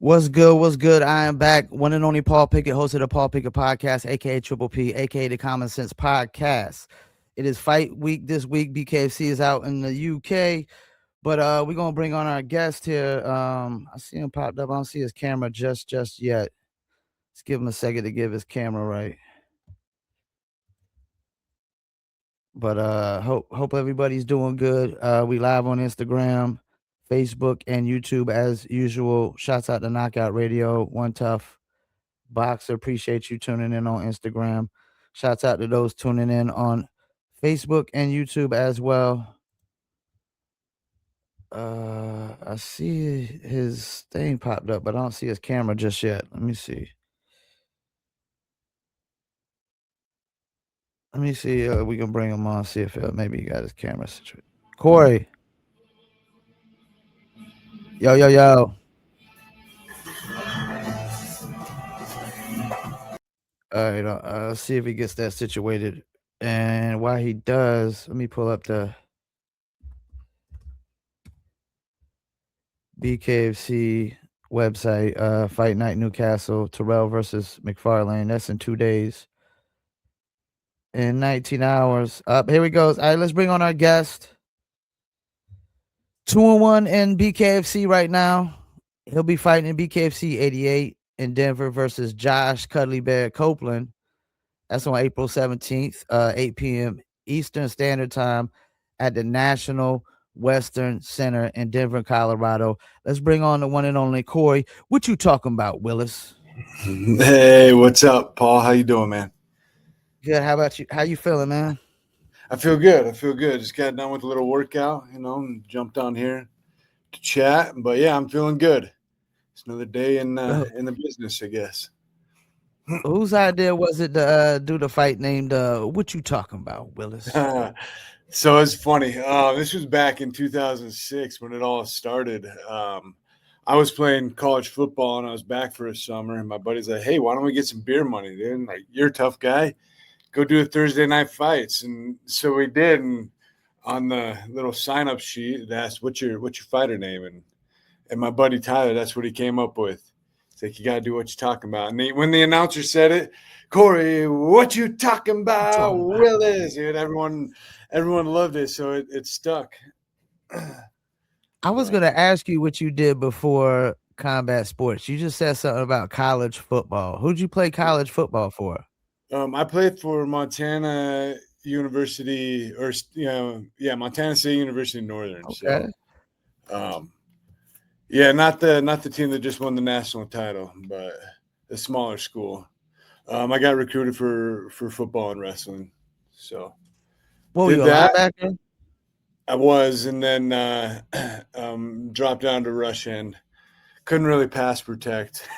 What's good? What's good? I am back. One and only Paul Pickett, host of the Paul Pickett Podcast, aka Triple P, aka the Common Sense Podcast. It is fight week this week. BKFC is out in the UK, but we're gonna bring on our guest here. I see him popped up. I don't see his camera just yet. Let's give him a second to give his camera right. But hope everybody's doing good. We live on Instagram, Facebook, and YouTube as usual. Shouts out to Knockout Radio, One Tough Boxer. Appreciate you tuning in on Instagram. Shouts out to those tuning in on Facebook and YouTube as well. I see his thing popped up, but I don't see his camera just yet. Let me see. We can bring him on. See if maybe he got his camera situated. Corey, yo. All right, let's see if he gets that situated. And while he does, let me pull up the BKFC website. Fight Night Newcastle, Terrell versus McFarlane. That's in 2 days. In 19 hours. Here we go. All right, let's bring on our guest. 2-1 in BKFC right now. He'll be fighting in BKFC 88 in Denver versus Josh Cuddly Bear Copeland. That's on April 17th, 8 p.m. Eastern Standard Time at the National Western Center in Denver, Colorado. Let's bring on the one and only Corey. What you talking about, Willis? Hey, what's up, Paul? How you doing, man? Good. How about you? How you feeling, man? I feel good. Just got done with a little workout, and jumped on here to chat. But yeah, I'm feeling good. It's another day in the business, I guess. Whose idea was it to do the fight named What You Talking About, Willis? So it's funny. This was back in 2006 when it all started. I was playing college football and I was back for a summer, and my buddy's like, "Hey, why don't we get some beer money, dude? And like, you're a tough guy. Go do a Thursday night fights." And so we did. And on the little sign up sheet, it asked, what's your fighter name? And my buddy Tyler, that's what he came up with. It's like, you got to do what you're talking about. And when the announcer said it, Corey, what you talking about, Willis? Dude, everyone loved it. So it stuck. I was going to ask you what you did before combat sports. You just said something about college football. Who'd you play college football for? I played for Montana University, Montana State University Northern. Okay. So, not the team that just won the national title, but the smaller school. I got recruited for football and wrestling. So, what were you, a linebacker? I was, and then dropped down to rush end. Couldn't really pass protect.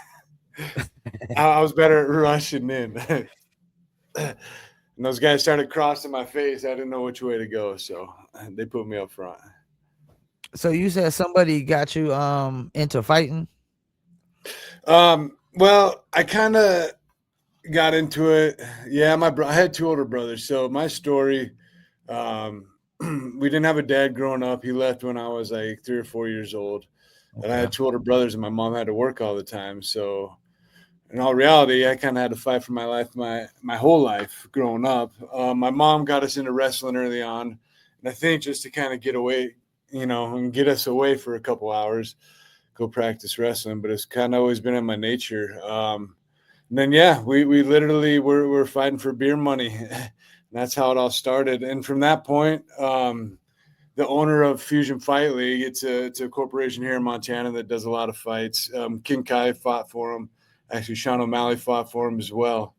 I was better at rushing in. And those guys started crossing my face. I didn't know which way to go, so they put me up front. So you said somebody got you into fighting? Well, I kind of got into it. Yeah, I had two older brothers. So my story, we didn't have a dad growing up. He left when I was like 3 or 4 years old. Okay. And I had two older brothers, and my mom had to work all the time. So in all reality, I kind of had to fight for my life my whole life growing up. My mom got us into wrestling early on, and I think just to kind of get away, and get us away for a couple hours, go practice wrestling. But it's kind of always been in my nature. And then, we literally were fighting for beer money. And that's how it all started. And from that point, the owner of Fusion Fight League, it's a corporation here in Montana that does a lot of fights. King Kai fought for him. Actually, Sean O'Malley fought for him as well.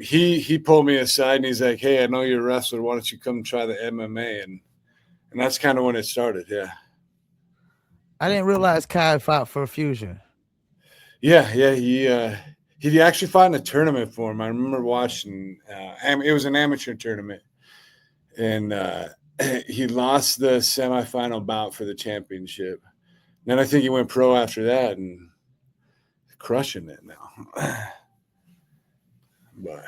He pulled me aside and he's like, "Hey, I know you're a wrestler. Why don't you come try the MMA?" And that's kind of when it started. Yeah. I didn't realize Kai fought for Fusion. Yeah. He actually fought in a tournament for him. I remember watching. It was an amateur tournament, and he lost the semifinal bout for the championship. Then I think he went pro after that and crushing it now. But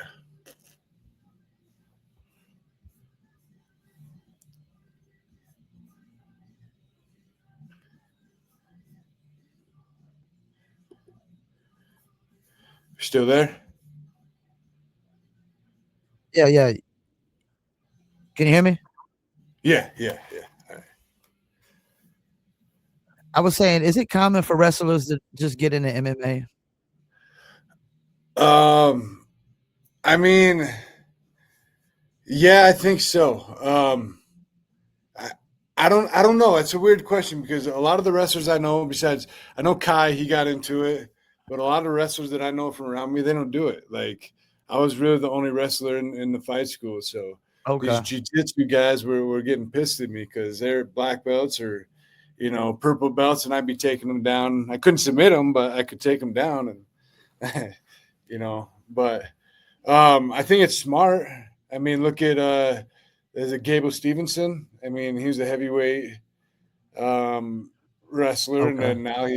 Still there? Yeah, yeah. Can you hear me? Yeah, yeah, yeah. All I was saying, is it common for wrestlers to just get into MMA? right. I mean, yeah, I think so. I, I don't know. It's a weird question because a lot of the wrestlers I know, besides I know Kai, he got into it, but a lot of wrestlers that I know from around me, they don't do it. Like I was really the only wrestler in the fight school, so these Okay. jiu-jitsu guys were getting pissed at me because they're black belts or purple belts, and I'd be taking them down. I couldn't submit them, but I could take them down, and But I think it's smart. I mean, look at there's a Gable Stevenson. I mean, he was a heavyweight wrestler, and Okay. then now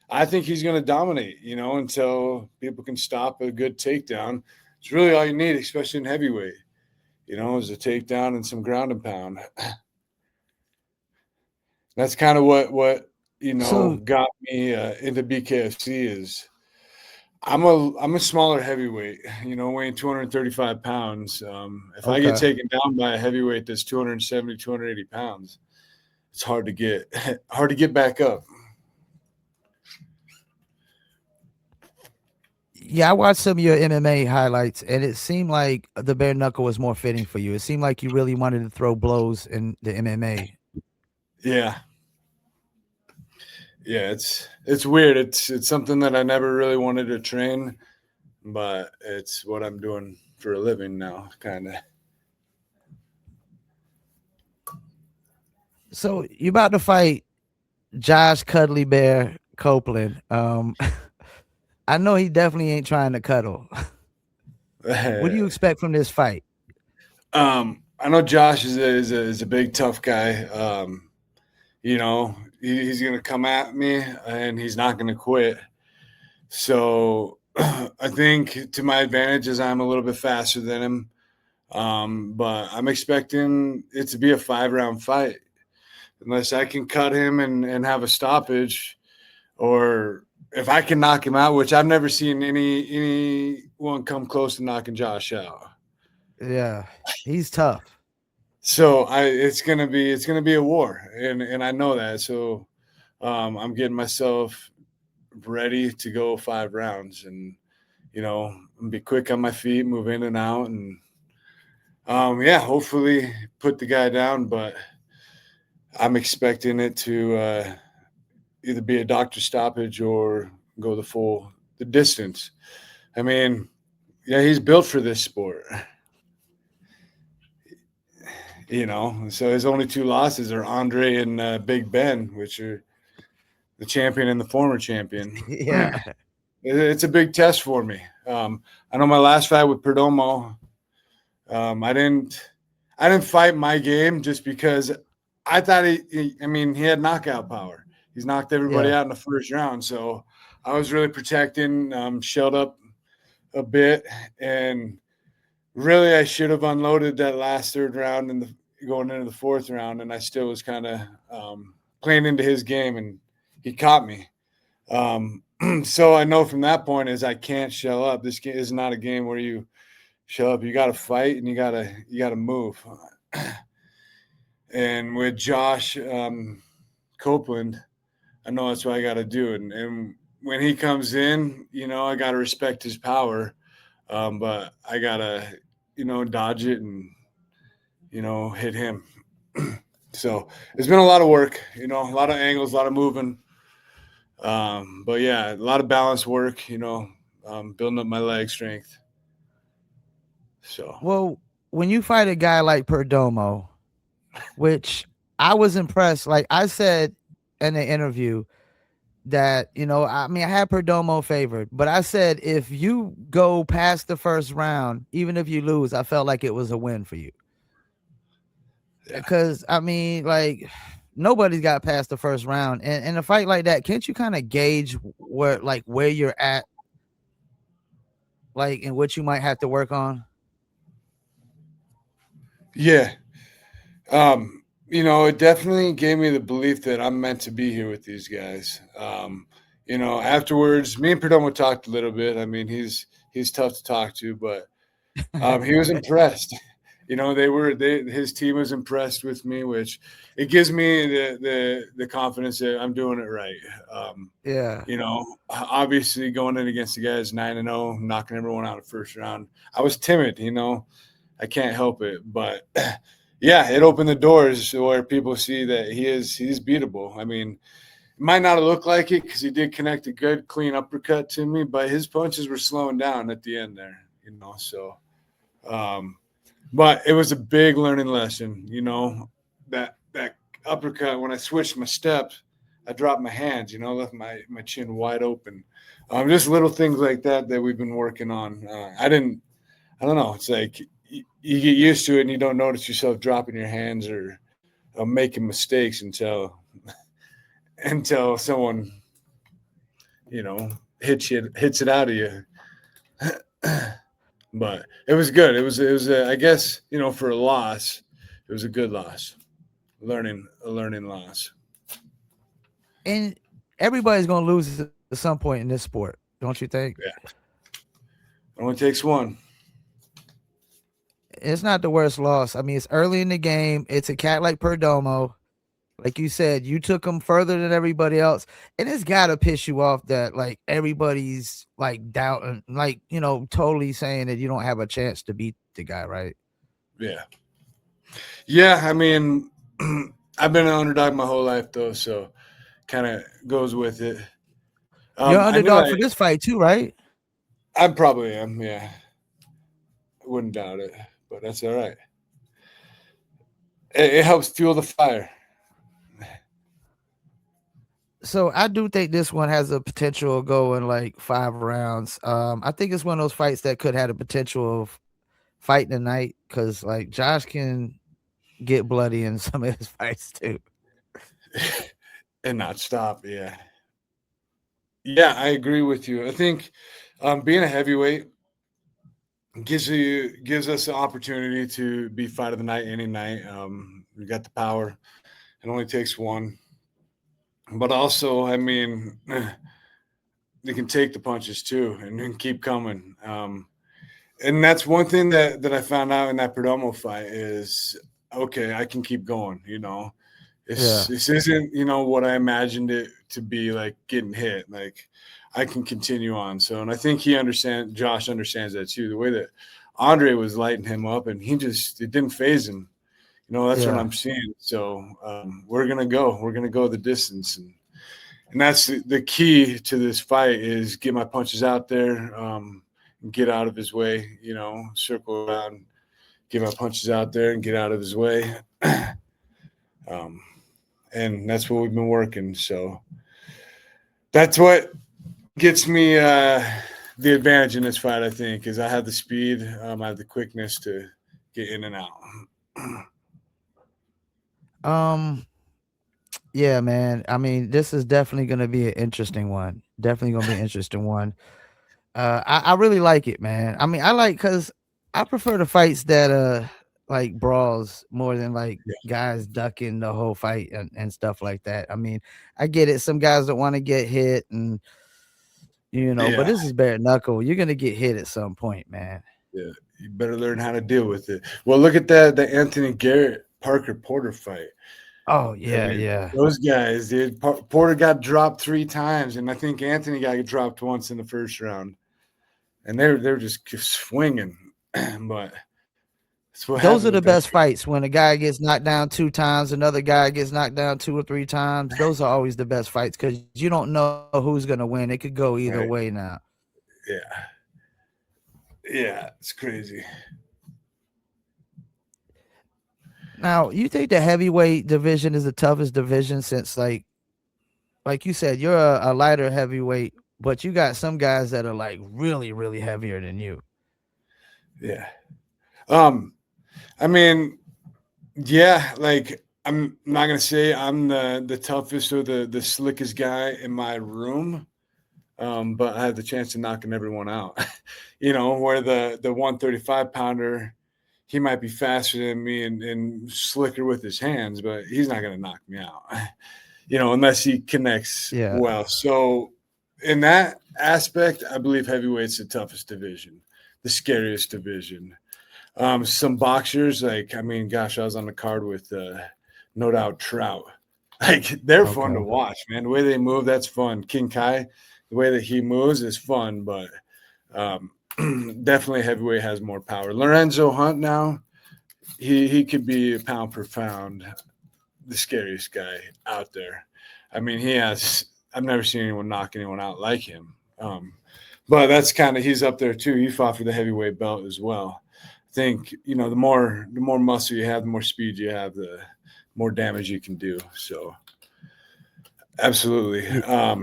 I think he's going to dominate. Until people can stop a good takedown. It's really all you need, especially in heavyweight. Is a takedown and some ground and pound. That's kind of what So got me into BKFC is I'm a smaller heavyweight, weighing 235 pounds. If I get okay. taken down by a heavyweight that's 270, 280 pounds, it's hard to get hard to get back up. Yeah, I watched some of your MMA highlights, and it seemed like the bare knuckle was more fitting for you. It seemed like you really wanted to throw blows in the MMA. Yeah, yeah, it's weird. It's something that I never really wanted to train, but it's what I'm doing for a living now, kind of. So you're about to fight Josh Cuddly Bear Copeland. I know he definitely ain't trying to cuddle. What do you expect from this fight? I know Josh is a big tough guy. He's gonna come at me and he's not gonna quit. So I think to my advantage is I'm a little bit faster than him. But I'm expecting it to be a 5-round fight. Unless I can cut him and have a stoppage, or if I can knock him out, which I've never seen anyone come close to knocking Josh out. Yeah, he's tough. So it's gonna be a war, and I know that. So I'm getting myself ready to go 5 rounds, and be quick on my feet, move in and out, and yeah, hopefully put the guy down. But I'm expecting it to either be a doctor stoppage or go the distance. I mean, yeah, he's built for this sport. So his only two losses are Andre and Big Ben, which are the champion and the former champion. Yeah, It's a big test for me. I know my last fight with Perdomo, I didn't fight my game just because I thought he had knockout power. He's knocked everybody yeah. out in the first round, so I was really protecting, shelled up a bit, and really I should have unloaded that last third round and going into the fourth round, and I still was kind of playing into his game, and he caught me. So I know from that point is I can't shell up. This game is not a game where you shell up. You got to fight and you got to move. And with Josh Copeland, I know that's what I got to do. And when he comes in, I got to respect his power, but I gotta dodge it and hit him. So it's been a lot of work. A lot of angles, a lot of moving. But yeah, a lot of balance work. Building up my leg strength. So Well, when you fight a guy like Perdomo, which I was impressed, like I said in the interview that, I mean, I had Perdomo favored, but I said if you go past the first round, even if you lose, I felt like it was a win for you. yeah, Because I mean, like nobody's got past the first round, and in a fight like that, can't you kind of gauge where you're at, like, and what you might have to work on? yeah. It definitely gave me the belief that I'm meant to be here with these guys. Afterwards, me and Perdomo talked a little bit. I mean, he's tough to talk to, but he was impressed. His team was impressed with me, which it gives me the confidence that I'm doing it right. Yeah. Obviously going in against the guys 9-0, knocking everyone out in the first round. I was timid, I can't help it, but yeah, it opened the doors where people see that he's beatable. I mean, it might not look like it because he did connect a good, clean uppercut to me, but his punches were slowing down at the end there, So, but it was a big learning lesson, that uppercut. When I switched my steps, I dropped my hands, left my chin wide open. Just little things like that we've been working on. I don't know. It's like you get used to it and you don't notice yourself dropping your hands or making mistakes until someone hits it out of you. But it was good. It was I guess for a loss, it was a good loss, a learning loss. And everybody's gonna lose at some point in this sport, don't you think? Yeah, it only takes one. It's not the worst loss. I mean, it's early in the game. It's a cat like Perdomo. Like you said, you took him further than everybody else, and it's gotta piss you off that like everybody's like doubting, like totally saying that you don't have a chance to beat the guy, right? Yeah, yeah. I mean, I've been an underdog my whole life though, so kind of goes with it. You're I knew underdog for this fight too, right? I probably am. Yeah, I wouldn't doubt it, but that's all right. It helps fuel the fire. So I do think this one has a potential of going like 5 rounds. I think it's one of those fights that could have the potential of fighting the night because like Josh can get bloody in some of his fights too. And not stop. Yeah, yeah, I agree with you. I think being a heavyweight gives us the opportunity to be fight of the night any night. We got the power. It only takes one, but also, I mean, they can take the punches too and keep coming. And that's one thing that I found out in that Perdomo fight is okay, I can keep going. Yeah. This isn't what I imagined it to be, like getting hit. Like I can continue on. So, and I think Josh understands that too. The way that Andre was lighting him up, and it didn't phase him. That's what Yeah. I'm seeing. So we're gonna go the distance, and that's the key to this fight is get my punches out there, get out of his way. Circle around, get my punches out there, and get out of his way. And that's what we've been working. So that's what gets me the advantage in this fight, I think, is I have the speed, I have the quickness to get in and out. Um. Yeah, man. I mean, this is definitely gonna be an interesting one. Definitely gonna be an interesting one. I really like it, man. I mean, I like because I prefer the fights that like brawls more than like Yeah. guys ducking the whole fight and stuff like that. I mean, I get it. Some guys don't want to get hit, and but Yeah. this is bare knuckle. You're gonna get hit at some point, man. Yeah. You better learn how to deal with it. Well, look at the Anthony Garrett Parker Porter fight. Oh I yeah, mean, yeah. those guys, dude. Porter got dropped 3 times, and I think Anthony got dropped once in the first round. And they're just swinging, but that's what Those happens are the with that. best fights when a guy gets knocked down 2 times, another guy gets knocked down 2 or 3 times. Those are always the best fights because you don't know who's gonna win. It could go either Right? way now. Yeah, yeah, it's crazy. Now, you think the heavyweight division is the toughest division since like you said, you're a lighter heavyweight, but you got some guys that are like really, really heavier than you. Yeah. Um, I mean, yeah, like I'm not gonna say I'm the toughest or the slickest guy in my room, but I had the chance of knocking everyone out. Where the 135 pounder, he might be faster than me and slicker with his hands, but he's not gonna knock me out. Unless he connects Yeah. well. So in that aspect, I believe heavyweight's the toughest division, the scariest division. Some boxers, like, I mean, gosh, I was on the card with No Doubt Trout. Like, they're fun to Okay. watch, man. The way they move, that's fun. King Kai, the way that he moves is fun, but um, definitely heavyweight has more power. Lorenzo Hunt now, he could be pound per pound the scariest guy out there. I mean, he has. I've never seen anyone knock anyone out like him. But that's kind of he's up there too. He fought for the heavyweight belt as well. I think the more muscle you have, the more speed you have, the more damage you can do. So absolutely. Yeah.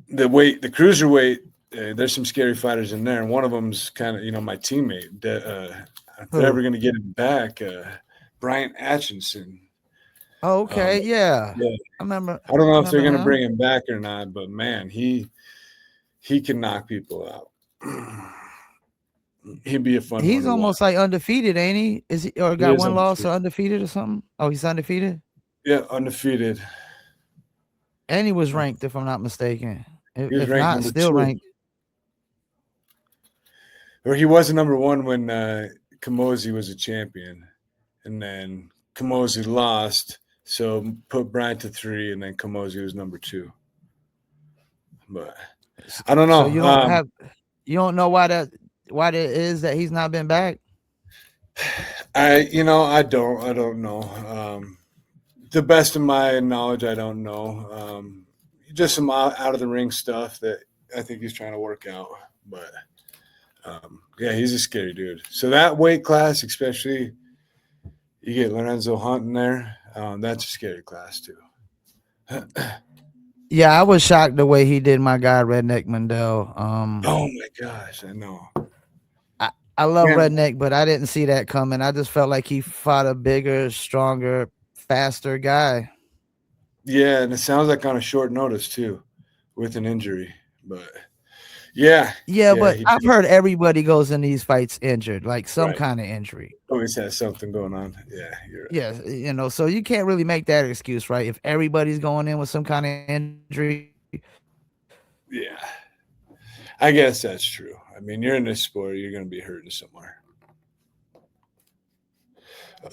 The cruiserweight, there's some scary fighters in there, and one of them's kind of my teammate. If they're ever Who? going to get him back, Bryant Atchison. Oh, Um, okay. Yeah. yeah, I remember. I don't I know if they're remember going to him. bring him back or not, but man, he can knock people out. He'd be a fun one He's to watch. almost like undefeated, ain't he? Is he or He got is one loss or undefeated. undefeated or something? Oh, he's undefeated, Yeah, undefeated. and he was ranked, if I'm not mistaken. If, He was if ranked not, number still two, ranked. or he was number one when Kamosi was a champion, and then Kamosi lost, so put Bryant to 3, and then Kamosi was number 2. But I don't So know. you don't know why that is that he's not been back. I don't know. The best of my knowledge, I don't know. Just some out of the ring stuff that I think he's trying to work out. But yeah, he's a scary dude. So that weight class, especially, you get Lorenzo Hunt in there. That's a scary class too. Yeah, I was shocked the way he did my guy Redneck Mandel. Oh my gosh, I know. I love Man, Redneck, but I didn't see that coming. I just felt like he fought a bigger, stronger, faster guy. yeah, and it sounds like on a short notice too, with an injury. But yeah, Yeah, yeah, but he I've did. heard everybody goes in these fights injured, like some Right. kind of injury. Always has something going on. Yeah, you're right. Yeah, so you can't really make that excuse, right? If everybody's going in with some kind of injury, Yeah, I guess that's true. I mean, you're in this sport, you're going to be hurting somewhere.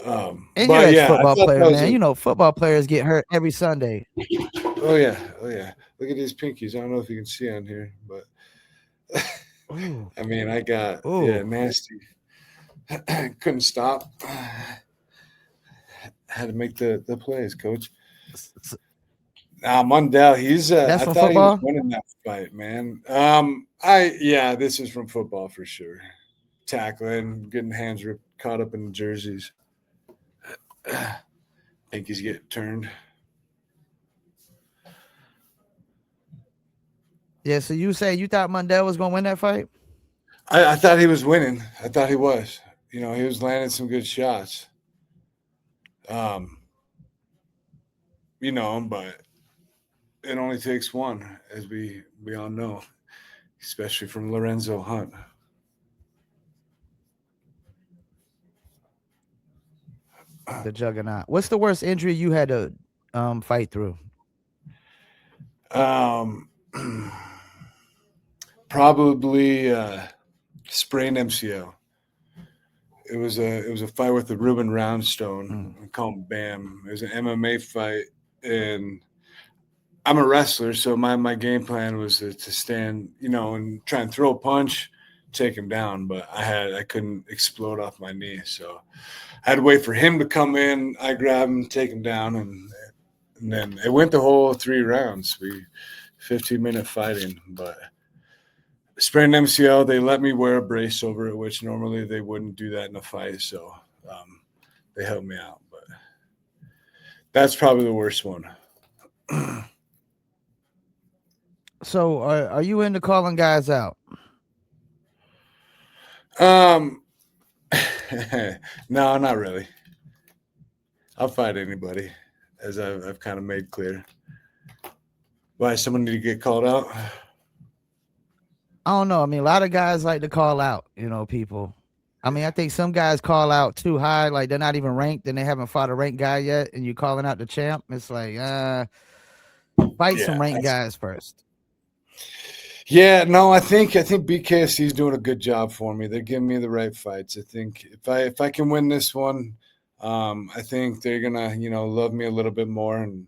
and you're But an yeah, I ex-football thought player, that was man. a. Football players get hurt every Sunday. Oh yeah, oh yeah. Look at these pinkies. I don't know if you can see on here, but Ooh, I mean, I got ooh. nasty. Couldn't stop. Had to make the plays, coach. Mundell, he's. That's I from thought he was football. winning that fight, man. This is from football for sure. Tackling, getting hands ripped, caught up in the jerseys. Pinkies get turned. Yeah, so you say you thought Mundell was gonna win that fight? I thought he was winning. I thought he was. He was landing some good shots. Um, but it only takes one, as we all know, especially from Lorenzo Hunt. The juggernaut. What's the worst injury you had to fight through? Um, probably sprained MCL. It was a fight with the Ruben Roundstone. Mm. We call him Bam. It was an MMA fight, and I'm a wrestler, so my game plan was to stand, and try and throw a punch, take him down. But I couldn't explode off my knee, so I had to wait for him to come in. I grab him, take him down, and then it went the whole 3 rounds. 15-minute fighting, but sprained MCL. They let me wear a brace over it, which normally they wouldn't do that in a fight. So they helped me out, but that's probably the worst one. So are you into calling guys out? Um, no, not really. I'll fight anybody, as I've kind of made clear. Why someone need to get called out? I don't know. I mean, a lot of guys like to call out, people. I mean, I think some guys call out too high, like they're not even ranked and they haven't fought a ranked guy yet, and you calling out the champ. It's like, fight some Yeah, ranked guys first. Yeah, no, I think BKFC is doing a good job for me. They're giving me the right fights. I think if I can win this one, I think they're gonna love me a little bit more, and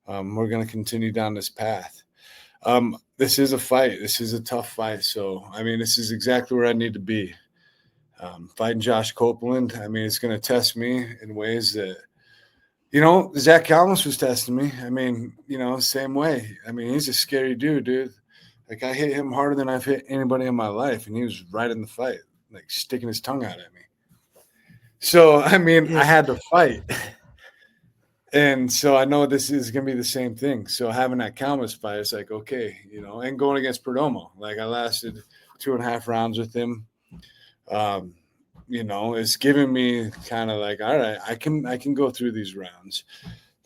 we're gonna continue down this path. This is a fight. This is a tough fight. So I mean, this is exactly where I need to be. Fighting Josh Copeland. I mean, it's gonna test me in ways that Zach Calmus was testing me. I mean, same way. I mean, he's a scary dude. Like, I hit him harder than I've hit anybody in my life, and he was right in the fight, like sticking his tongue out at me. So, I mean, I had to fight. And so I know this is going to be the same thing. So having that Calmus fight, it's like, okay, and going against Perdomo. Like, I lasted 2.5 rounds with him. It's giving me kind of like, all right, I can go through these rounds.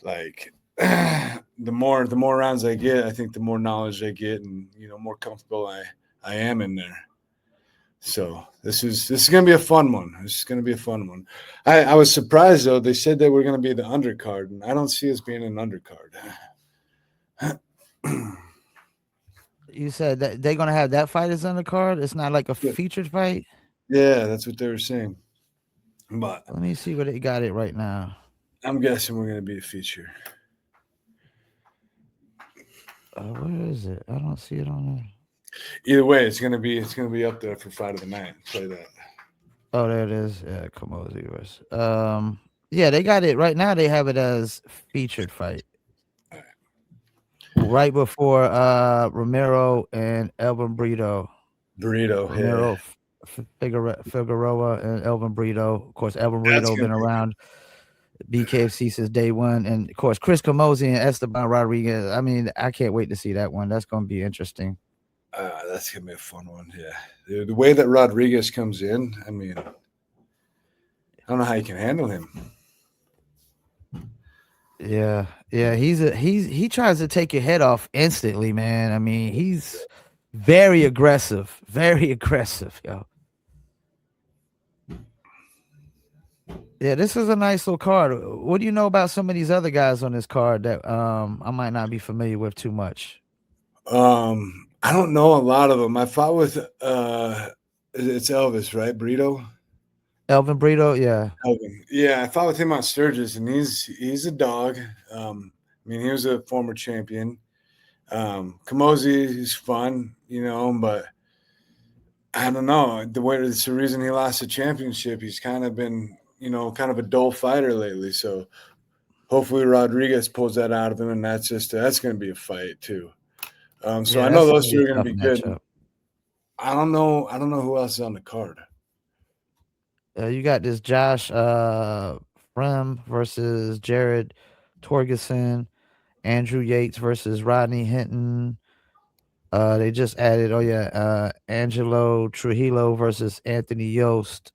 Like, the more rounds I get, I think the more knowledge I get, and more comfortable I am in there. So this is gonna be a fun one. This is gonna be a fun one. I was surprised though. They said they were gonna be the undercard, and I don't see us being an undercard. You said that they're gonna have that fight as on the card. It's not like a featured fight. Yeah, that's what they were saying. But let me see where they got it right now. I'm guessing we're gonna be a feature. Where is it? I don't see it on there. Either way, it's gonna be up there for fight of the night. Play that. Oh, there it is. Yeah, Kamosi versus. Yeah, they got it right now. They have it as featured fight. Right before Romero and Elvin Brito. Romero, Figueroa, and Elvin Brito. Of course, Elvin Brito been around BKFC since day one, and of course, Chris Camozzi and Esteban Rodriguez. I mean, I can't wait to see that one. That's going to be interesting. That's gonna be a fun one. Yeah, the way that Rodriguez comes in, I mean, I don't know how you can handle him. Yeah, he tries to take your head off instantly, man. I mean, he's very aggressive, yo. Yeah, this is a nice little card. What do you know about some of these other guys on this card that I might not be familiar with too much? I don't know a lot of them. I fought with it's Elvis, right? Brito. Elvin Brito, yeah. Elvin. Yeah, I fought with him on Sturgis, and he's a dog. I mean, he was a former champion. Camozzi is fun, but I don't know. It's the reason he lost the championship. He's kind of been, kind of a dull fighter lately. So hopefully Rodriguez pulls that out of him, and that's going to be a fight too. So I know those two are going to be good. I don't know who else is on the card. You got this Josh Frem versus Jared Torgerson, Andrew Yates versus Rodney Hinton. They just added, Angelo Trujillo versus Anthony Yost.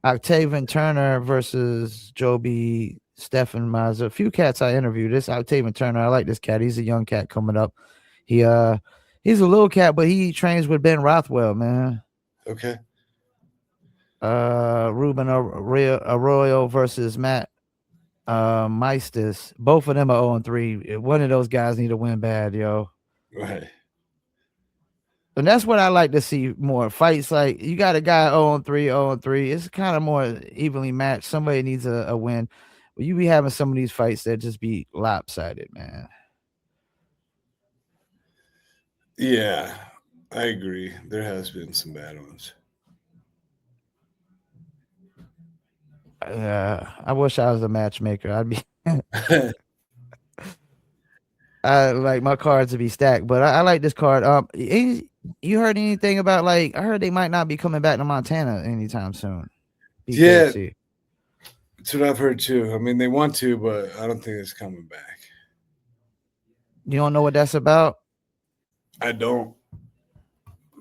Octavian Turner versus Joby Stephan Maza. A few cats I interviewed. This Octavian Turner, I like this cat. He's a young cat coming up. He's a little cat, but he trains with Ben Rothwell, man. Okay. Ruben Arroyo versus Matt Meistis. Both of them are 0-3. One of those guys need to win bad, yo. Right. And that's what I like to see more. Fights like you got a guy 0-3. It's kind of more evenly matched. Somebody needs a win. But you be having some of these fights that just be lopsided, man. Yeah, I agree. There has been some bad ones. I wish I was a matchmaker. I'd be I like my cards to be stacked, but I like this card. You heard anything about, like, I heard they might not be coming back to Montana anytime soon. BKFC. Yeah, that's what I've heard too. I mean, they want to, but I don't think it's coming back. You don't know what that's about? I don't.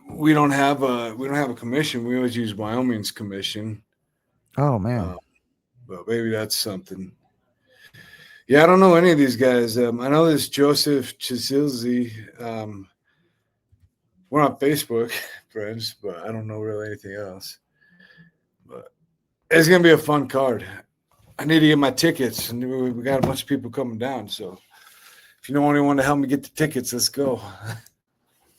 We don't have a commission. We always use Wyoming's commission. Oh man. But maybe that's something. Yeah, I don't know any of these guys. I know this Joseph Chisilzi. We're on Facebook friends, but I don't know really anything else. But it's gonna be a fun card. I need to get my tickets, and we got a bunch of people coming down. So If you know anyone to help me get the tickets, let's go.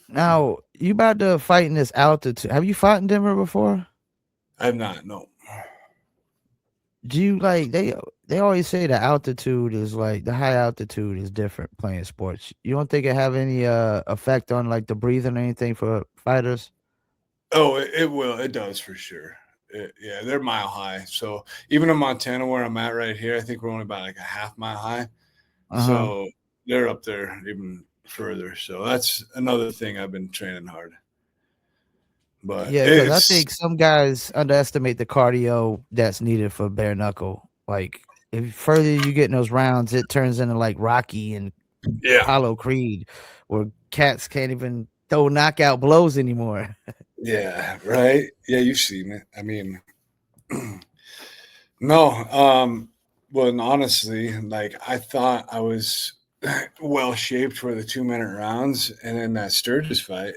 Now, you about to fight in this altitude. Have you fought in Denver before? I've not. No. Do you like they always say the altitude is like the high altitude is different playing sports. You don't think it have any effect on like the breathing or anything for fighters? Oh, it will. It does for sure. Yeah, they're mile high. So even in Montana, where I'm at right here, I think we're only about like a half mile high. Uh-huh. So they're up there even further. So that's another thing I've been training hard. But Yeah, because I it's think some guys underestimate the cardio that's needed for bare knuckle. Like if further you get in those rounds, it turns into like Rocky and yeah, Apollo Creed, where cats can't even throw knockout blows anymore. yeah, right. Yeah, you've seen it. I mean, no, well, and honestly, like I thought I was well shaped for the 2 minute rounds, and then that Sturgis fight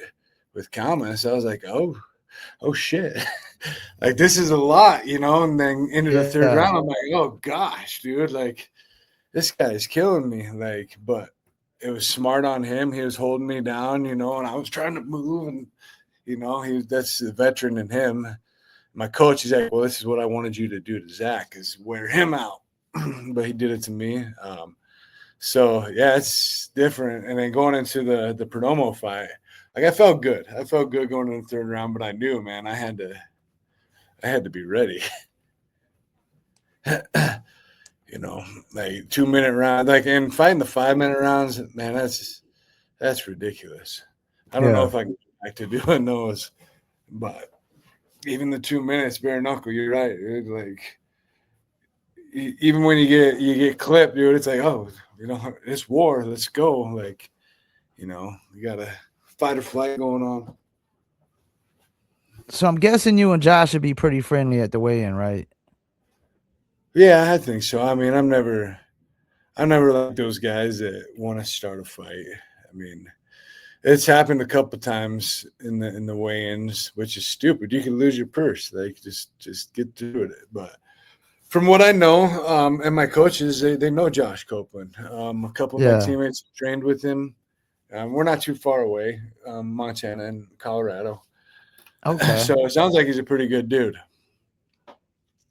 with Calmus, I was like, oh shit, like this is a lot, you know. And then into the third Yeah. round, I'm like, oh gosh, dude, like this guy's killing me. Like, but it was smart on him. He was holding me down, you know, and I was trying to move, and you know, that's the veteran in him. My coach is like, well, this is what I wanted you to do to Zach is wear him out, but he did it to me. So yeah, it's different. And then going into the Perdomo fight, like I felt good. I felt good going into the third round, but I knew, man, I had to be ready. You know, like 2 minute round, like and fighting the 5 minute rounds, man, that's ridiculous. I don't know Yeah. if I can get back to doing those, but even the 2 minutes bare knuckle, you're right, dude. Like even when you get clipped, dude, it's like, oh, you know, it's war. Let's go. Like, you know, you got a fight or flight going on. So I'm guessing you and Josh should be pretty friendly at the weigh-in, right? Yeah, I think so. I mean, I'm never like those guys that want to start a fight. I mean, it's happened a couple times in the weigh-ins, which is stupid. You can lose your purse. Like, just get through it. But from what I know, and my coaches, they know Josh Copeland. A couple of my Yeah. teammates trained with him. We're not too far away, Montana and Colorado. Okay. So it sounds like he's a pretty good dude.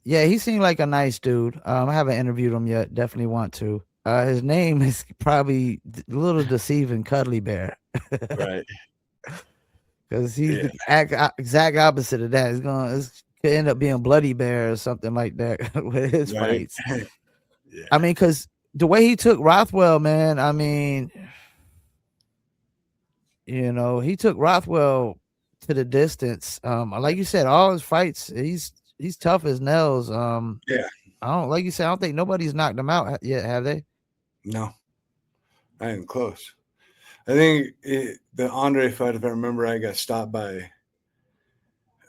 Yeah, he seemed like a nice dude. I haven't interviewed him yet. Definitely want to. His name is probably a little deceiving, Cuddly Bear, Right. because he's Yeah. the exact opposite of that. It's could end up being Bloody Bear or something like that with his Right. fights. I Yeah. mean, because the way he took Rothwell, man. I mean, he took Rothwell to the distance. Like you said, all his fights, he's tough as nails. Yeah. I don't like you said. I don't think nobody's knocked him out yet, have they? No, not even close. I think the Andre fight, if I remember right, got stopped by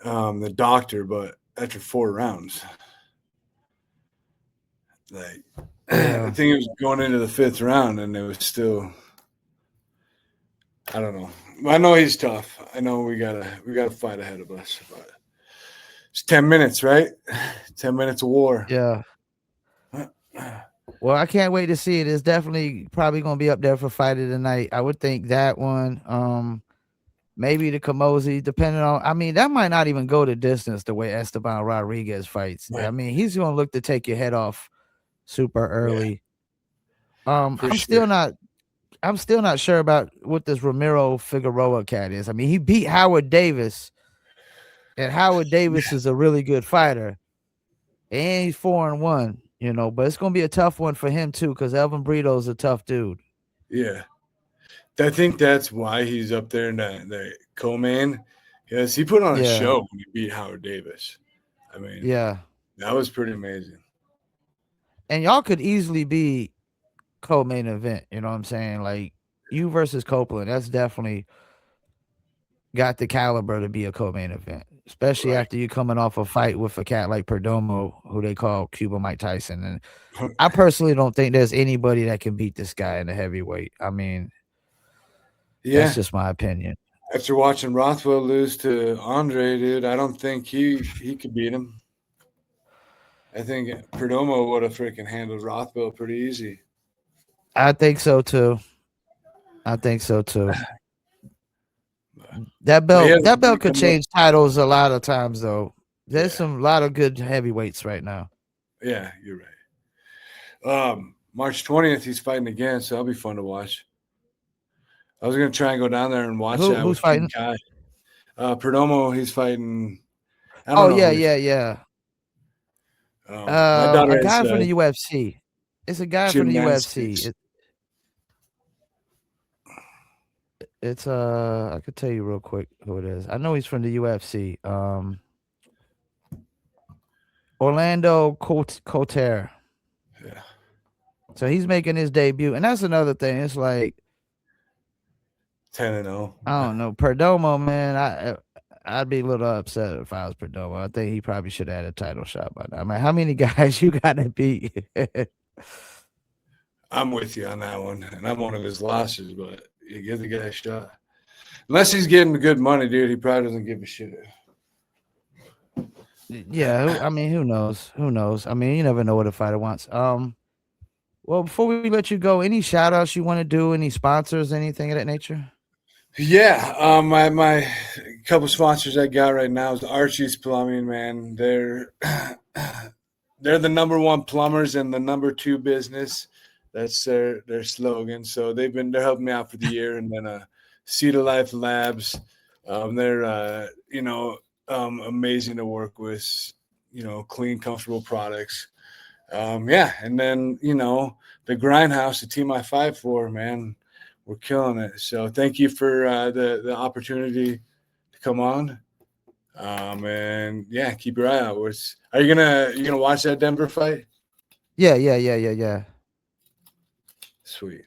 the doctor, but after 4 rounds, like I Yeah. think it was going into the fifth round, and it was still. I don't know. I know he's tough. I know we got a fight ahead of us, but it's 10 minutes, right? 10 minutes of war. Yeah. Well, I can't wait to see it. It's definitely probably gonna be up there for fight of the night. I would think that one. Maybe the Kamosi, depending on. I mean, that might not even go the distance the way Esteban Rodriguez fights. I Right. mean, he's gonna look to take your head off super Yeah, early. for sure. I'm still not sure about what this Ramiro Figueroa cat is. I mean, he beat Howard Davis, and Howard Davis is a really good fighter, and he's 4-1. But it's gonna be a tough one for him too, because Elvin Brito's a tough dude. Yeah. I think that's why he's up there in the co-main. Yes, he put on a Yeah, show when he beat Howard Davis. I mean, yeah. that was pretty amazing. And y'all could easily be co-main event. You know what I'm saying? Like you versus Copeland. That's definitely got the caliber to be a co-main event, especially Right. after you coming off a fight with a cat like Perdomo, who they call Cuba Mike Tyson. And I personally don't think there's anybody that can beat this guy in the heavyweight. I mean, that's Yeah. just my opinion. After watching Rothwell lose to Andre, dude, I don't think he could beat him. I think Perdomo would have freaking handled Rothwell pretty easy. I think so too. I think so too. But he has That a belt fight could coming up. change titles a lot of times though. There's Yeah, some lot of good heavyweights right now. yeah, you're right. March 20th, he's fighting again, so that'll be fun to watch. I was gonna try and go down there and watch that Who's with King fighting? Kai. Perdomo, he's fighting. I Oh don't know yeah, who he's. yeah, yeah. My daughter A has guy from the UFC. It's a guy from the UFC. gymnastics. It's I could tell you real quick who it is. I know he's from the UFC. Orlando Coter. Yeah, So he's making his debut, and that's another thing. It's like 10-0. I don't know, Perdomo, man. I'd be a little upset if I was Perdomo. I think he probably should have had a title shot by now. I mean, how many guys you got to beat? I'm with you on that one, and I'm one of his losses. But you give the guy a shot, unless he's getting good money, dude. He probably doesn't give a shit. Yeah, I mean, who knows? Who knows? I mean, you never know what a fighter wants. Well, before we let you go, any shout outs you want to do? Any sponsors? Anything of that nature? Yeah, my couple sponsors I got right now is Archie's Plumbing. Man, they're the number one plumbers and the number two business. That's their slogan. So they're helping me out for the year, and then Cedar Life Labs. They're amazing to work with. Clean, comfortable products. Yeah, and then the Grindhouse, the team I fight for, man, we're killing it. So thank you for the opportunity to come on. And yeah, keep your eye out. Are you gonna watch that Denver fight? Yeah, yeah, yeah, yeah, yeah. Sweet.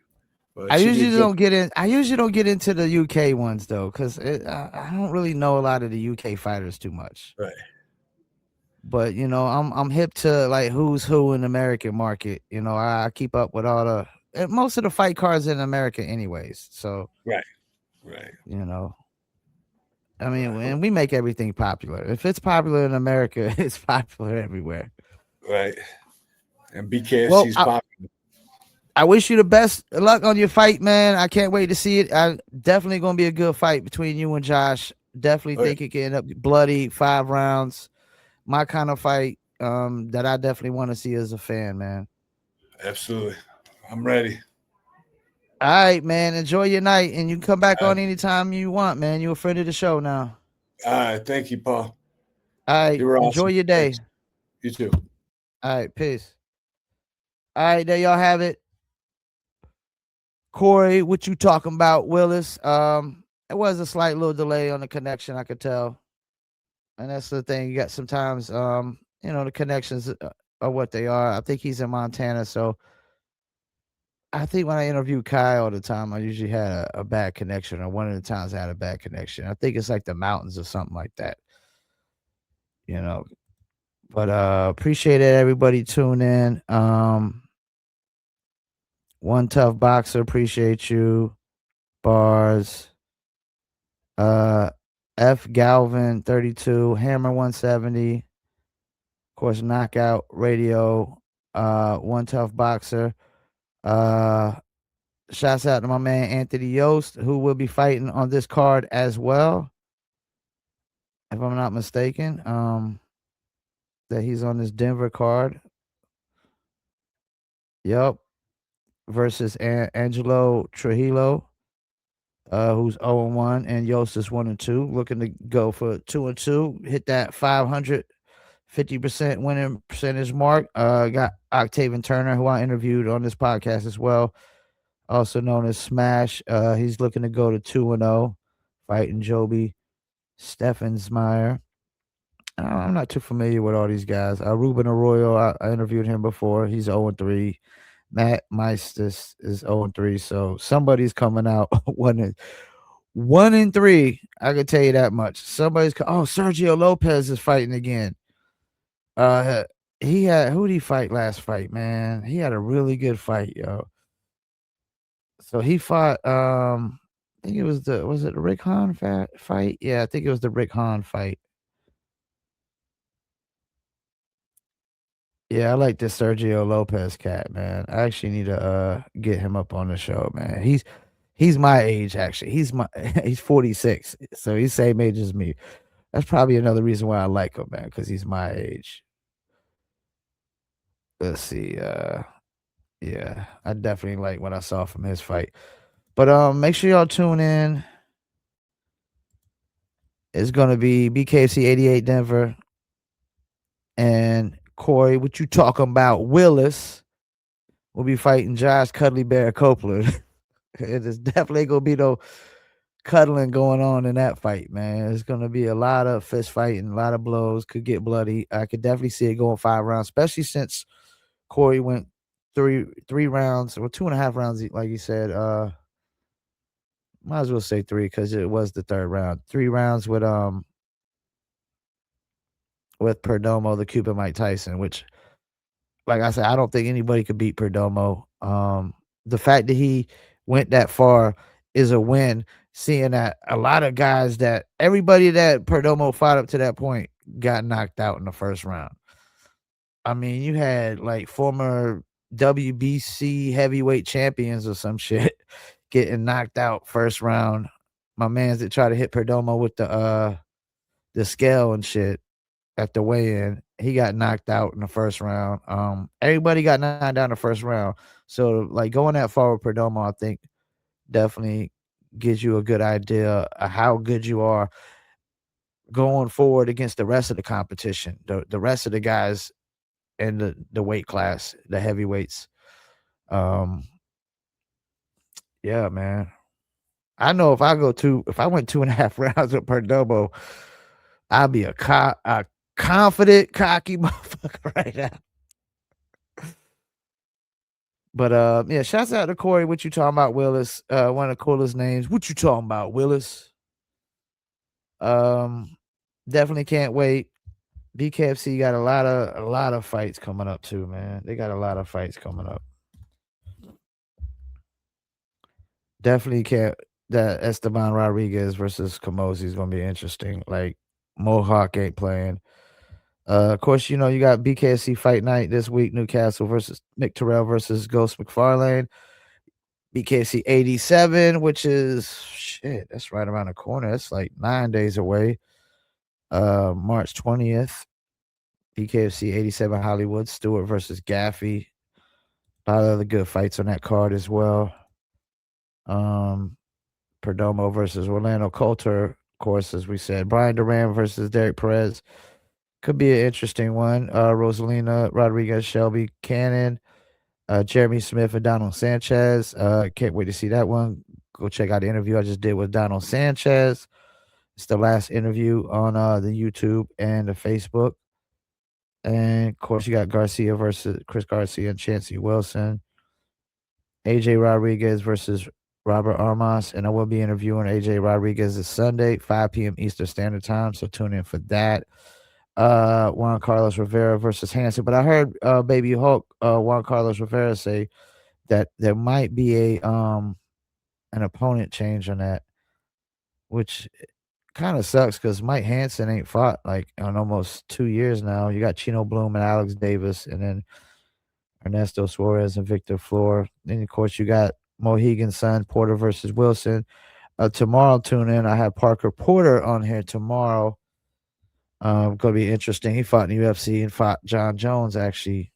Well, it should be a good. I usually don't get into the UK ones though, because I don't really know a lot of the UK fighters too much. Right. But I'm hip to like who's who in the American market. I keep up with all the most of the fight cards in America, anyways. So Right. Right. you know, I mean, and we make everything popular. If it's popular in America, it's popular everywhere. Right. And Well, BKFC's popular. I wish you the best luck on your fight, man. I can't wait to see it. I definitely gonna be a good fight between you and Josh. Definitely Oh, yeah. think it can end up bloody 5 rounds. My kind of fight that I definitely want to see as a fan, man. Absolutely. I'm ready. All right, man. Enjoy your night, and you can come back All right. on anytime you want, man. You're a friend of the show now. All right. Thank you, Paul. All You right, were enjoy awesome. your Thanks. day. You too. All right, peace. All right, there y'all have it. Corey, what you talking about, Willis? It was a slight little delay on the connection, I could tell, and that's the thing. You got sometimes, the connections are what they are. I think he's in Montana, so I think when I interview Kai all the time, I usually had a bad connection, or one of the times I had a bad connection. I think it's like the mountains or something like that, you know. But appreciate it, everybody tune in. One tough boxer, appreciate you. Bars. Uh F Galvin 32, Hammer 170, of course, Knockout Radio, One Tough Boxer. Uh Shouts out to my man Anthony Yost, who will be fighting on this card as well, if I'm not mistaken. That he's on this Denver card. Yep. Versus Angelo Trujillo, who's 0-1, and Yost is 1-2, looking to go for 2-2, hit that 550% winning percentage mark. Got Octavian Turner, who I interviewed on this podcast as well, also known as Smash. He's looking to go to 2-0, fighting Joby Steffensmeyer. I'm not too familiar with all these guys. Ruben Arroyo, I interviewed him before. He's 0-3. Matt Meistis is 0-3. So somebody's coming out 1-3. I can tell you that much. Sergio Lopez is fighting again. Uh, who did he fight last fight, man? He had a really good fight, yo. So he fought. I think it was the Rick Hahn fight? Yeah, I think it was the Rick Hahn fight. Yeah, I like this Sergio Lopez cat, man. I actually need to get him up on the show, man. He's my age, actually. He's 46, so he's same age as me. That's probably another reason why I like him, man, because he's my age. Let's see. Yeah, I definitely like what I saw from his fight. But make sure y'all tune in. It's gonna be BKFC 88 Denver and Corey. What you talking about? Willis will be fighting Josh Cuddly Bear Copeland. It is definitely gonna be no cuddling going on in that fight, man. It's gonna be a lot of fist fighting, a lot of blows. Could get bloody. I could definitely see it going 5 rounds, especially since Corey went three rounds or 2.5 rounds, like you said. Might as well say three because it was the third round. 3 rounds with Perdomo, the Cuban Mike Tyson, which, like I said, I don't think anybody could beat Perdomo. The fact that he went that far is a win, seeing that a lot of guys that everybody that Perdomo fought up to that point got knocked out in the first round. I mean, you had like former WBC heavyweight champions or some shit getting knocked out first round. My mans that try to hit Perdomo with the scale and shit at the weigh-in, he got knocked out in the first round. Everybody got knocked out in the first round. So like going that far with Perdomo, I think definitely gives you a good idea of how good you are going forward against the rest of the competition, the rest of the guys in the weight class, the heavyweights. Um, yeah, man. I know if I went 2.5 rounds with Perdomo, I'd be a confident, cocky motherfucker right now. But yeah, shouts out to Corey. What you talking about, Willis? One of the coolest names. What you talking about, Willis? Um, definitely can't wait. BKFC got a lot of fights coming up too, man. They got a lot of fights coming up. Definitely can't. That Esteban Rodriguez versus Camosi is gonna be interesting. Like Mohawk ain't playing. Of course, you know you got BKFC Fight Night this week. Newcastle versus Mick Terrell versus Ghost McFarlane. BKFC 87, which is shit. That's right around the corner. It's like 9 days away. March 20th. BKFC 87 Hollywood. Stewart versus Gaffey. A lot of other good fights on that card as well. Perdomo versus Orlando Coulter, of course, as we said. Brian Duran versus Derek Perez. Could be an interesting one. Rosalina Rodriguez, Shelby Cannon, Jeremy Smith, and Donald Sanchez. Can't wait to see that one. Go check out the interview I just did with Donald Sanchez. It's the last interview on the YouTube and the Facebook. And of course, you got Garcia versus Chris Garcia and Chancey Wilson. AJ Rodriguez versus Robert Armas. And I will be interviewing AJ Rodriguez this Sunday, 5 p.m. Eastern Standard Time. So tune in for that. Juan Carlos Rivera versus Hansen. But I heard Baby Hulk, Juan Carlos Rivera say that there might be an opponent change on that, which kind of sucks because Mike Hansen ain't fought like in almost 2 years now. You got Chino Bloom and Alex Davis, and then Ernesto Suarez and Victor Flor. Then of course you got Mohegan's son Porter versus Wilson. Tomorrow, tune in. I have Parker Porter on here tomorrow. Gonna be interesting. He fought in the UFC and fought John Jones actually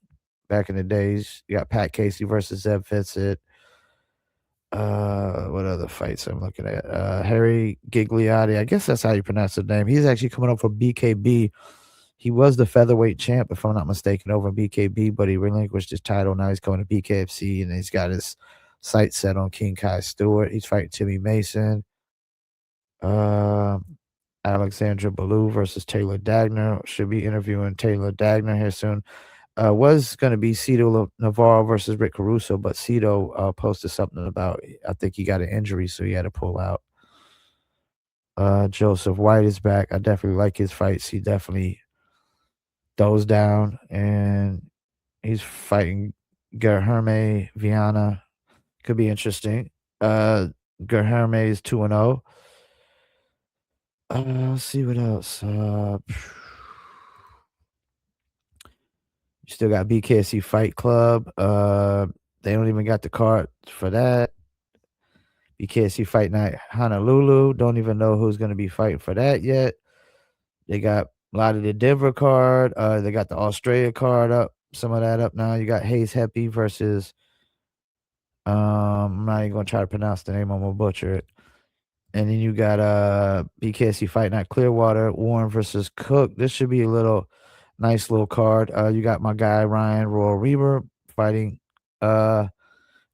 back in the days. You got Pat Casey versus Zeb Fitsit. What other fights I'm looking at? Harry Gigliotti. I guess that's how you pronounce the name. He's actually coming up for BKB. He was the featherweight champ, if I'm not mistaken, over BKB, but he relinquished his title. Now he's going to BKFC, and he's got his sights set on King Kai Stewart. He's fighting Timmy Mason. Alexandra Ballou versus Taylor Dagner. Should be interviewing Taylor Dagner here soon. Was going to be Cito Navarro versus Rick Caruso, but Cito posted something about, I think he got an injury, so he had to pull out. Joseph White is back. I definitely like his fights. He definitely throws down, and he's fighting Gerherme Viana. Could be interesting. Gerherme is 2-0. Let's see what else. You still got BKC Fight Club. They don't even got the card for that. BKFC Fight Night Honolulu. Don't even know who's going to be fighting for that yet. They got a lot of the Denver card. They got the Australia card up. Some of that up now. You got Hayes Heppy versus I'm not even gonna try to pronounce the name. I'm gonna butcher it. And then you got BKFC Fight Night Clearwater, Warren versus Cook. This should be a nice little card. You got my guy Ryan Royal Reaver fighting guy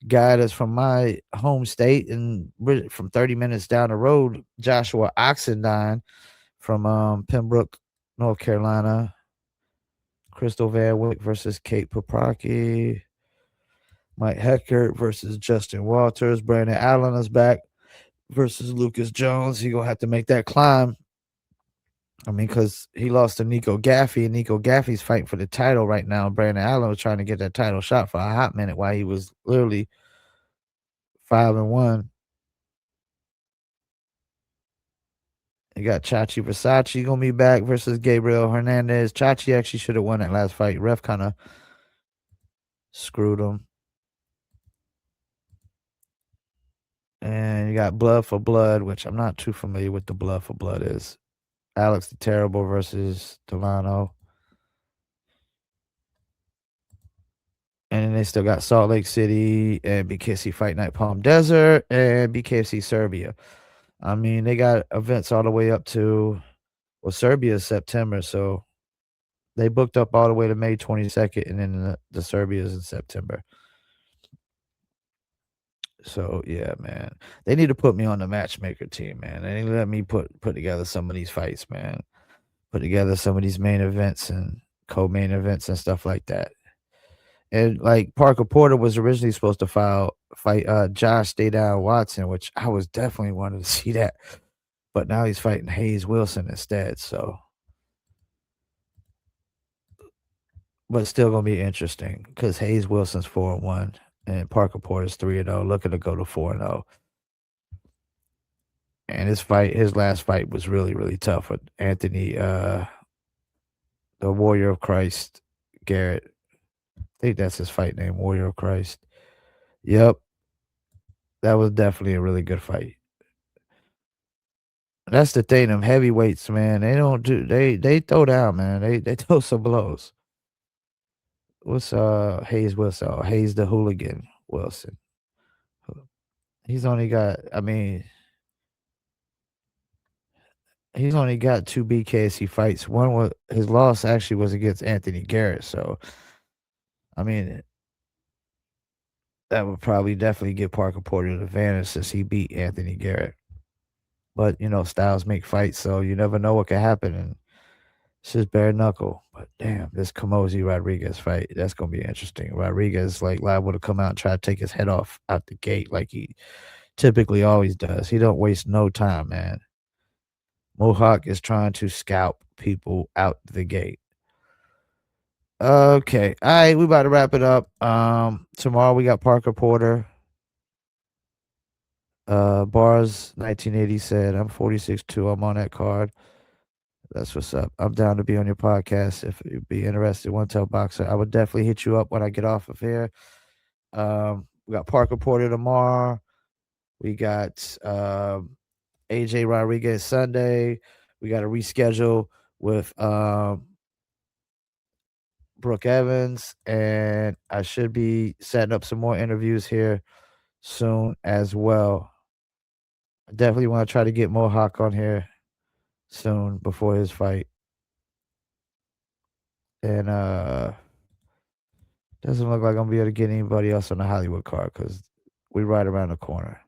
that's from my home state and from 30 minutes down the road, Joshua Oxendine from Pembroke, North Carolina. Crystal Van Wick versus Kate Paprocki. Mike Heckert versus Justin Walters. Brandon Allen is back versus Lucas Jones. He gonna have to make that climb. I mean, because he lost to Nico Gaffey, and Nico Gaffey's fighting for the title right now. Brandon Allen was trying to get that title shot for a hot minute while he was literally 5-1. You got Chachi Versace gonna be back versus Gabriel Hernandez. Chachi actually should have won that last fight. Ref kind of screwed him. And you got Blood for Blood, which I'm not too familiar with the Blood for Blood is. Alex the Terrible versus Delano. And then they still got Salt Lake City and BKFC Fight Night Palm Desert and BKFC Serbia. I mean, they got events all the way up to, well, Serbia is September, so they booked up all the way to May 22nd, and then the Serbia is in September. So yeah, man, they need to put me on the matchmaker team, man. They need to let me put together some of these fights, man. Put together some of these main events and co-main events and stuff like that. And like Parker Porter was originally supposed to fight Josh Stay Down Watson, which I was definitely wanted to see that, but now he's fighting Hayes Wilson instead. So, but it's still gonna be interesting because Hayes Wilson's 4-1 and Parker Porter's 3-0, looking to go to 4-0. And his last fight was really, really tough with Anthony, the Warrior of Christ, Garrett. I think that's his fight name, Warrior of Christ. Yep. That was definitely a really good fight. That's the thing, them heavyweights, man. They don't do they throw down, man. They throw some blows. What's Hayes Wilson? Oh, Hayes the Hooligan Wilson. He's only got, I mean, he's only got 2 BKFC fights. One was his loss actually was against Anthony Garrett. So, I mean, that would probably definitely give Parker Porter an advantage since he beat Anthony Garrett. But you know, styles make fights, so you never know what could happen. And it's just bare knuckle. But damn, this Kamosi Rodriguez fight, that's gonna be interesting. Rodriguez like liable to come out and try to take his head off out the gate like he typically always does. He don't waste no time, man. Mohawk is trying to scalp people out the gate. Okay. All right, we about to wrap it up. Tomorrow we got Parker Porter. Bars 1980 said, I'm 46-2. I'm on that card. That's what's up. I'm down to be on your podcast if you'd be interested. One Tail Boxer. I would definitely hit you up when I get off of here. We got Parker Porter tomorrow. We got AJ Rodriguez Sunday. We got to reschedule with Brooke Evans, and I should be setting up some more interviews here soon as well. I definitely want to try to get Mohawk on here soon before his fight. And doesn't look like I'm gonna be able to get anybody else on the Hollywood card because we're right around the corner.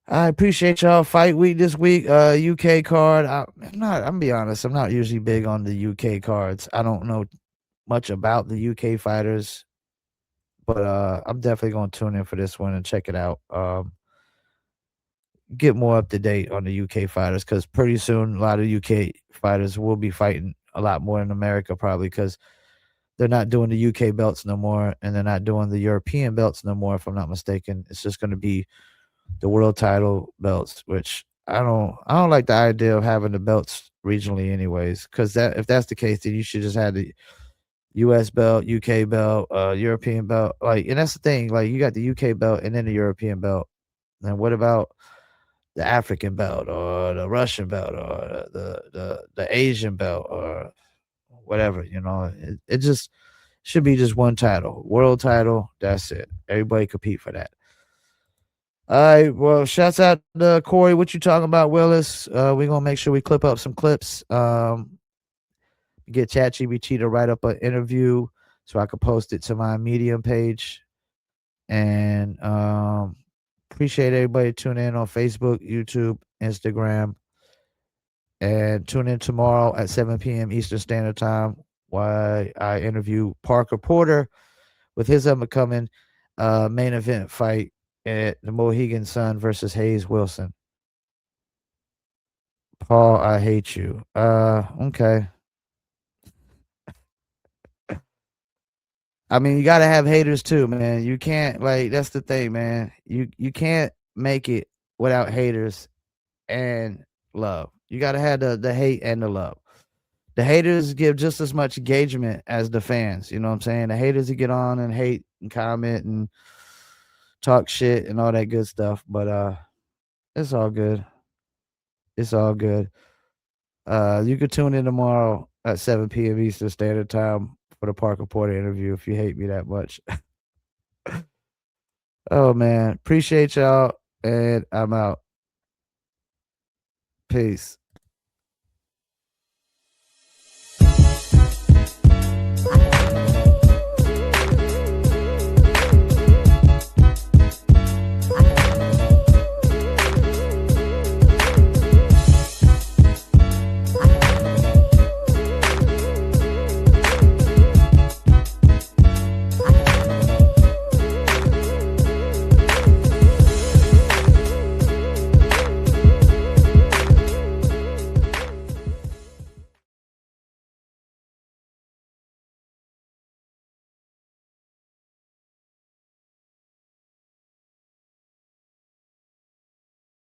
I appreciate y'all. Fight week this week, UK card. I'm gonna be honest, I'm not usually big on the UK cards. I don't know much about the UK fighters, but I'm definitely gonna tune in for this one and check it out. Get more up to date on the UK fighters because pretty soon a lot of UK fighters will be fighting a lot more in America probably because they're not doing the UK belts no more and they're not doing the European belts no more, if I'm not mistaken. It's just going to be the world title belts, which I don't like the idea of having the belts regionally anyways, because if that's the case, then you should just have US belt, UK belt, European belt. Like, and that's the thing. Like, you got the UK belt and then the European belt. And what about the African belt or the Russian belt or the Asian belt or whatever? It just should be just one title, world title. That's it. Everybody compete for that. All right. Well, shouts out to Corey. What you talking about, Willis? We're gonna make sure we clip up some clips. Get ChatGPT to write up an interview so I could post it to my Medium page. And appreciate everybody tuning in on Facebook, YouTube, Instagram, and tune in tomorrow at 7 p.m. Eastern Standard Time while I interview Parker Porter with his upcoming main event fight at the Mohegan Sun versus Hayes Wilson. Paul, I hate you. Okay. I mean, you gotta have haters too, man. You can't like that's the thing, man. You can't make it without haters and love. You gotta have the hate and the love. The haters give just as much engagement as the fans. You know what I'm saying? The haters that get on and hate and comment and talk shit and all that good stuff. But it's all good. It's all good. You could tune in tomorrow at 7 p.m. Eastern Standard Time for the Parker Porter interview if you hate me that much. Oh man, appreciate y'all, and I'm out. Peace.